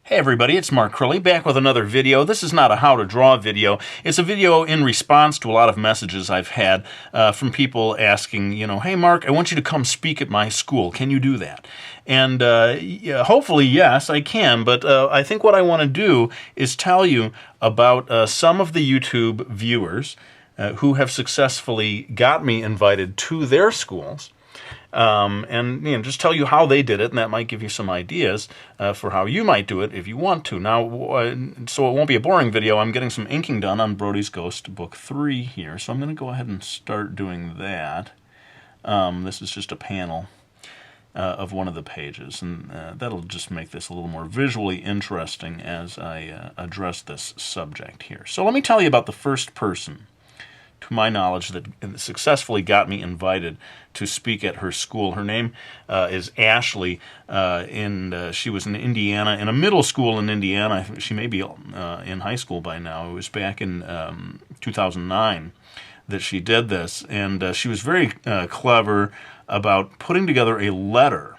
Hey everybody, it's Mark Crilley back with another video. This is not a how to draw video. It's a video in response to a lot of messages I've had from people asking, hey Mark, I want you to come speak at my school. Can you do that? And yeah, hopefully, yes, I can. But I think what I want to do is tell you about some of the YouTube viewers who have successfully got me invited to their schools. And just tell you how they did it, and that might give you some ideas for how you might do it if you want to. Now, so it won't be a boring video, I'm getting some inking done on Brody's Ghost Book 3 here, so I'm going to go ahead and start doing that. This is just a panel of one of the pages, and that'll just make this a little more visually interesting as I address this subject here. So let me tell you about the first person, to my knowledge, that successfully got me invited to speak at her school. Her name is Ashley, and she was in Indiana, in a middle school in Indiana. She may be in high school by now. It was back in 2009 that she did this, and she was very clever about putting together a letter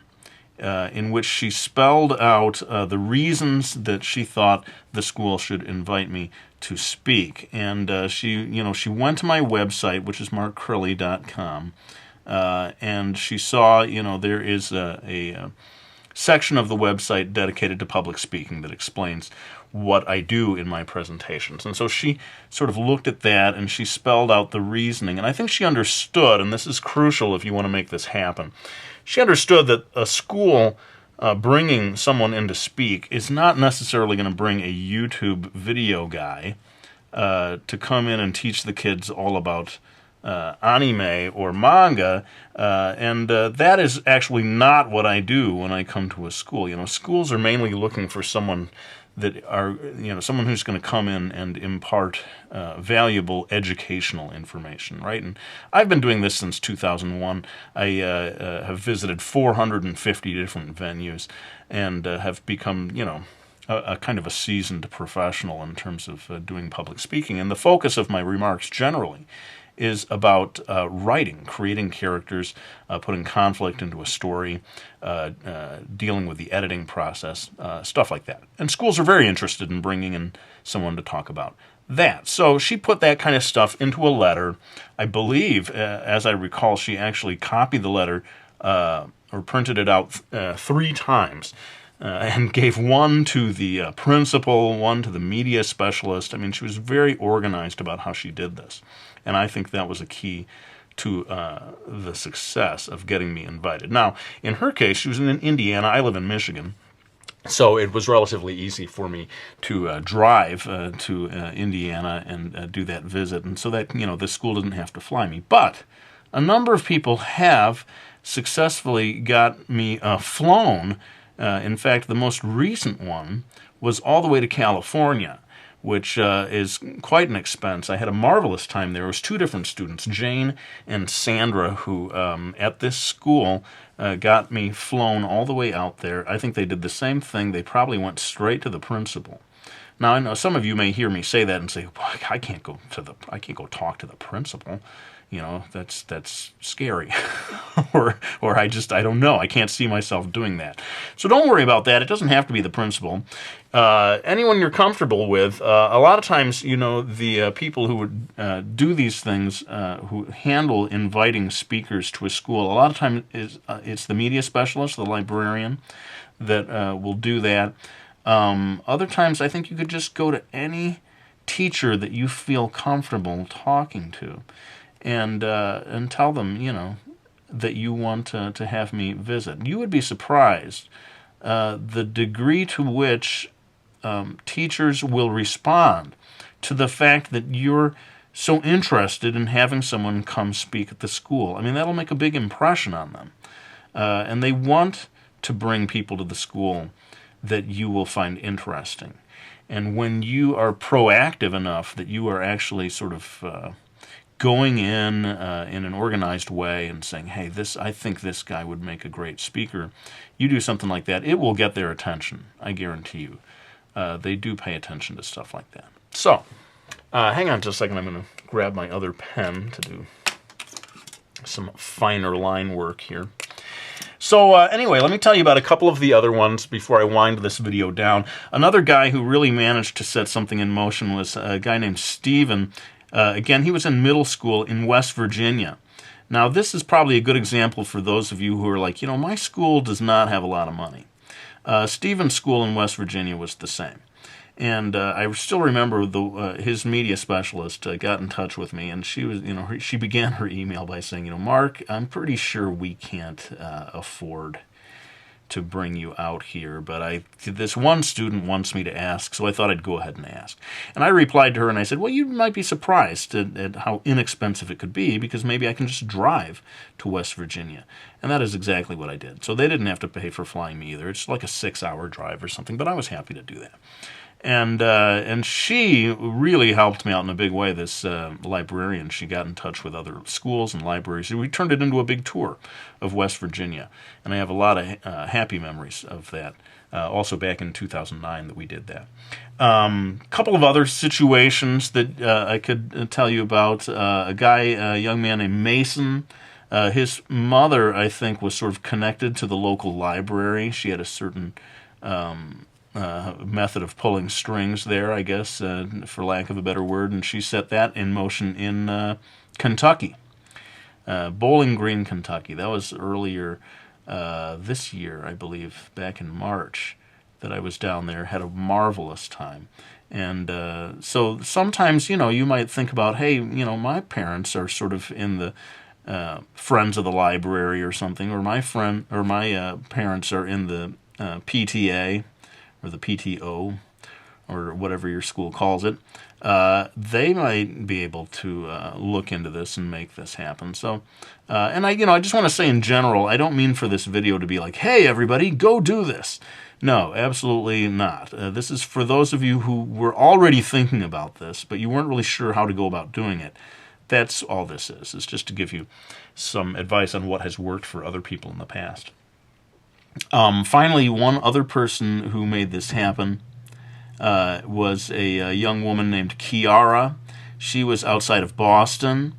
in which she spelled out the reasons that she thought the school should invite me to speak. And she went to my website, which is markcrilley.com, and she saw, there is a section of the website dedicated to public speaking that explains what I do in my presentations. And so she sort of looked at that and she spelled out the reasoning. And I think she understood, and this is crucial if you want to make this happen, she understood that a school bringing someone in to speak is not necessarily going to bring a YouTube video guy to come in and teach the kids all about anime or manga, and that is actually not what I do when I come to a school. Schools are mainly looking for someone that are, someone who's going to come in and impart valuable educational information, right? And I've been doing this since 2001. I have visited 450 different venues and have become, a kind of a seasoned professional in terms of doing public speaking. And the focus of my remarks generally is about writing, creating characters, putting conflict into a story, dealing with the editing process, stuff like that. And schools are very interested in bringing in someone to talk about that. So she put that kind of stuff into a letter. I believe, as I recall, she actually copied the letter or printed it out 3 times. And gave one to the principal, one to the media specialist. I mean, she was very organized about how she did this. And I think that was a key to the success of getting me invited. Now, in her case, she was in Indiana. I live in Michigan. So it was relatively easy for me to drive to Indiana and do that visit. And so that, the school didn't have to fly me. But a number of people have successfully got me flown. In fact, the most recent one was all the way to California, which is quite an expense. I had a marvelous time there. It was 2 different students, Jane and Sandra, who at this school got me flown all the way out there. I think they did the same thing. They probably went straight to the principal. Now, I know some of you may hear me say that and say, well, I can't go talk to the principal. That's scary. or I don't know. I can't see myself doing that. So don't worry about that. It doesn't have to be the principal. Anyone you're comfortable with. A lot of times, the people who would do these things, who handle inviting speakers to a school, a lot of times it's the media specialist, the librarian, that will do that. Other times, I think you could just go to any teacher that you feel comfortable talking to. And tell them, that you want to have me visit. You would be surprised the degree to which teachers will respond to the fact that you're so interested in having someone come speak at the school. I mean, that'll make a big impression on them. And they want to bring people to the school that you will find interesting. And when you are proactive enough that you are actually sort of going in an organized way and saying, hey, I think this guy would make a great speaker, you do something like that, it will get their attention, I guarantee you. They do pay attention to stuff like that. So, hang on just a second, I'm going to grab my other pen to do some finer line work here. So anyway, let me tell you about a couple of the other ones before I wind this video down. Another guy who really managed to set something in motion was a guy named Steven. Again, he was in middle school in West Virginia. Now, this is probably a good example for those of you who are like, my school does not have a lot of money. Steven's school in West Virginia was the same. And I still remember his media specialist got in touch with me, and she was, she began her email by saying, Mark, I'm pretty sure we can't afford to bring you out here, but this one student wants me to ask, so I thought I'd go ahead and ask. And I replied to her and I said, well, you might be surprised at how inexpensive it could be, because maybe I can just drive to West Virginia. And that is exactly what I did. So they didn't have to pay for flying me either. It's like a 6-hour drive or something, but I was happy to do that. And she really helped me out in a big way, this librarian. She got in touch with other schools and libraries. We turned it into a big tour of West Virginia. And I have a lot of happy memories of that. Also back in 2009 that we did that. Couple of other situations that I could tell you about. A young man named Mason. His mother, I think, was sort of connected to the local library. She had a certain method of pulling strings there, I guess, for lack of a better word, and she set that in motion in Kentucky, Bowling Green, Kentucky. That was earlier this year, I believe, back in March, that I was down there, had a marvelous time. And so sometimes, you might think about, hey, my parents are sort of in the Friends of the Library or something, or my parents are in the PTA, or the PTO, or whatever your school calls it. They might be able to look into this and make this happen. So, and I just want to say in general, I don't mean for this video to be like, hey, everybody, go do this. No, absolutely not. This is for those of you who were already thinking about this, but you weren't really sure how to go about doing it. That's all this is. It's just to give you some advice on what has worked for other people in the past. Finally, one other person who made this happen was a young woman named Kiara. She was outside of Boston,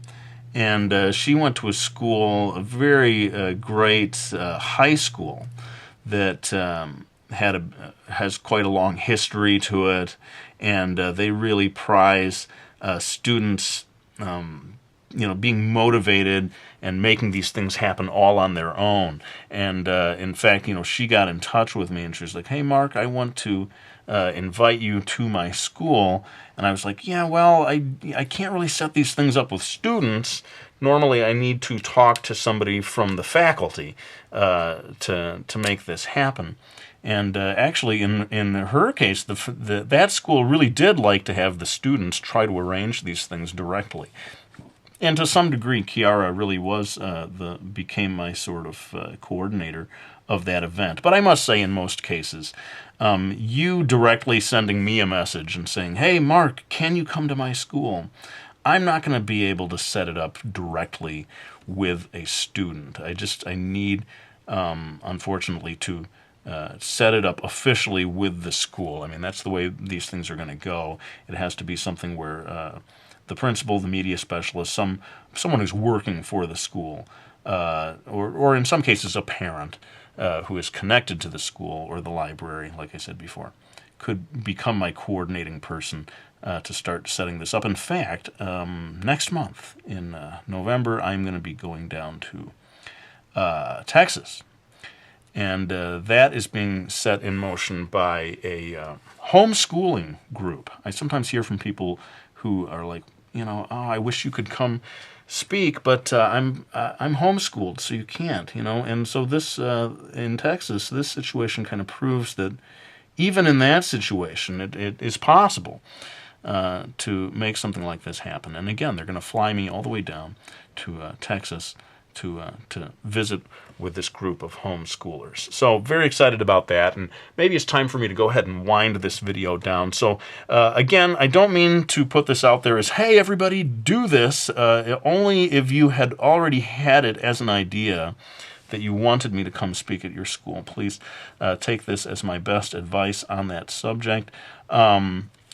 and she went to a very great high school that has quite a long history to it, and they really prize students being motivated and making these things happen all on their own. And in fact, she got in touch with me and she was like, hey, Mark, I want to invite you to my school. And I was like, yeah, well, I can't really set these things up with students. Normally I need to talk to somebody from the faculty to make this happen. And actually, in her case, that school really did like to have the students try to arrange these things directly. And to some degree, Kiara really became my sort of coordinator of that event. But I must say, in most cases, you directly sending me a message and saying, hey, Mark, can you come to my school? I'm not going to be able to set it up directly with a student. I need, unfortunately, to set it up officially with the school. I mean, that's the way these things are going to go. It has to be something where the principal, the media specialist, someone who's working for the school, or in some cases a parent who is connected to the school or the library, like I said before, could become my coordinating person to start setting this up. In fact, next month in November, I'm going to be going down to Texas. And that is being set in motion by a homeschooling group. I sometimes hear from people who are like, I wish you could come speak, but I'm homeschooled, so you can't, And so this in Texas, this situation kind of proves that even in that situation, it is possible to make something like this happen. And again, they're going to fly me all the way down to Texas to visit with this group of homeschoolers. So very excited about that, and maybe it's time for me to go ahead and wind this video down. So again, I don't mean to put this out there as, hey, everybody, do this, only if you had already had it as an idea that you wanted me to come speak at your school. Please take this as my best advice on that subject.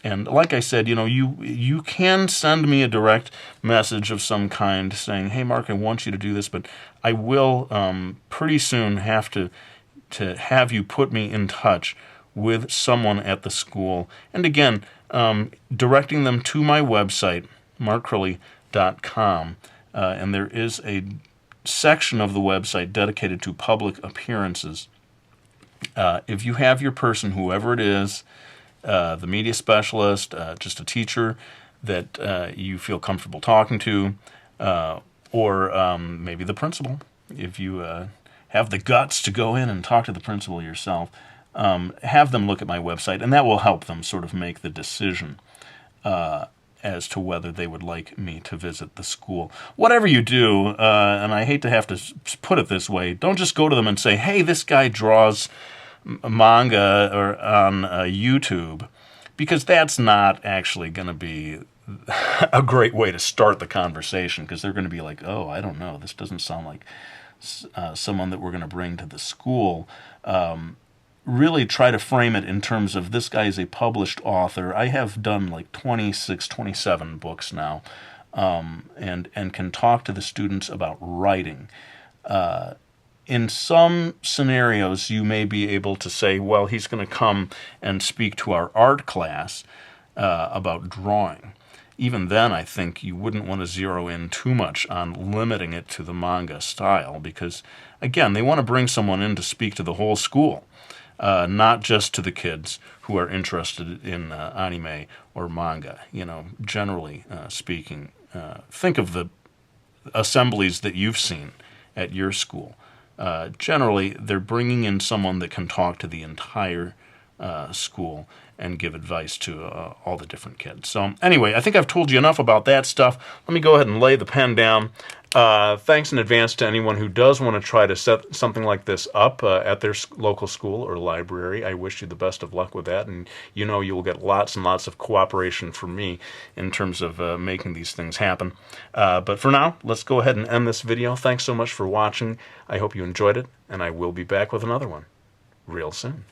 And like I said, you can send me a direct message of some kind saying, hey, Mark, I want you to do this, but I will pretty soon have to have you put me in touch with someone at the school. And again, directing them to my website, markcrilley.com. And there is a section of the website dedicated to public appearances. If you have your person, whoever it is, the media specialist, just a teacher that you feel comfortable talking to, or maybe the principal, if you have the guts to go in and talk to the principal yourself, have them look at my website, and that will help them sort of make the decision as to whether they would like me to visit the school. Whatever you do, and I hate to have to put it this way, don't just go to them and say, hey, this guy draws manga or on YouTube, because that's not actually going to be a great way to start the conversation, because they're going to be like, oh, I don't know, this doesn't sound like someone that we're going to bring to the school. Really try to frame it in terms of, this guy is a published author. I have done like 26, 27 books now, and can talk to the students about writing. In some scenarios, you may be able to say, well, he's going to come and speak to our art class about drawing. Even then, I think you wouldn't want to zero in too much on limiting it to the manga style, because, again, they want to bring someone in to speak to the whole school, not just to the kids who are interested in anime or manga. Generally speaking, think of the assemblies that you've seen at your school. Generally, they're bringing in someone that can talk to the entire school and give advice to all the different kids. So anyway, I think I've told you enough about that stuff. Let me go ahead and lay the pen down. Thanks in advance to anyone who does want to try to set something like this up at their local school or library. I wish you the best of luck with that, and you will get lots and lots of cooperation from me in terms of making these things happen. But for now, let's go ahead and end this video. Thanks so much for watching. I hope you enjoyed it, and I will be back with another one real soon.